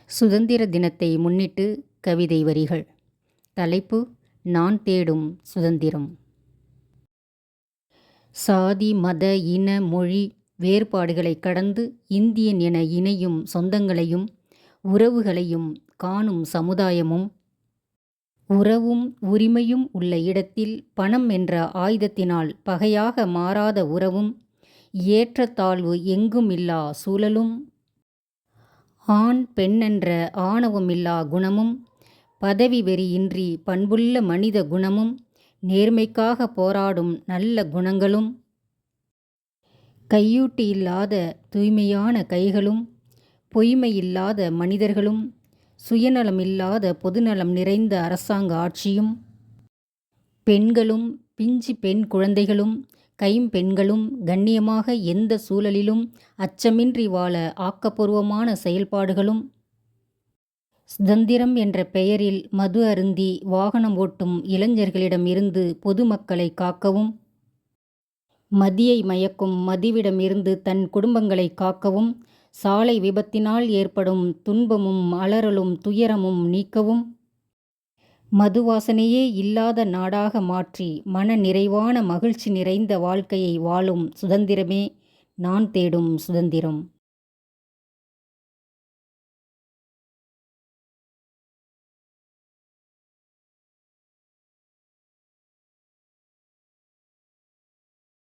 சுதந்திர தினத்தை முன்னிட்டு கவிதை வரிகள். தலைப்பு: நான் தேடும் சுதந்திரம். சாதி, மத, இன, மொழி வேறுபாடுகளை கடந்து இந்தியன் என இணையும் சொந்தங்களையும் உறவுகளையும் காணும் சமுதாயமும், உறவும் உரிமையும் உள்ள இடத்தில் பணம் என்ற ஆயுதத்தினால் பகையாக மாறாத உறவும், ஏற்றத்தாழ்வு எங்கும் இல்லா சூழலும், ஆண் பெண்ணென்ற ஆணவமில்லா குணமும், பதவி வெறியின்றி பண்புள்ள மனித குணமும், நேர்மைக்காக போராடும் நல்ல குணங்களும், கையூட்டு இல்லாத தூய்மையான கைகளும், பொய்மையில்லாத மனிதர்களும், சுயநலமில்லாத பொதுநலம் நிறைந்த அரசாங்க ஆட்சியும், பெண்களும் பிஞ்சு பெண் குழந்தைகளும் கைம்பெண்களும் கண்ணியமாக எந்த சூழலிலும் அச்சமின்றி வாழ ஆக்கப்பூர்வமான செயல்பாடுகளும், சுதந்திரம் என்ற பெயரில் மது அருந்தி வாகனம் ஓட்டும் இளைஞர்களிடம் இருந்து பொதுமக்களை காக்கவும், மதியை மயக்கும் மதுவிடம் இருந்து தன் குடும்பங்களை காக்கவும், சாலை விபத்தினால் ஏற்படும் துன்பமும் அலறலும் துயரமும் நீக்கவும், மது வாசனையே இல்லாத நாடாக மாற்றி மன நிறைவான மகிழ்ச்சி நிறைந்த வாழ்க்கையை வாழும் சுதந்திரமே நான் தேடும் சுதந்திரம்.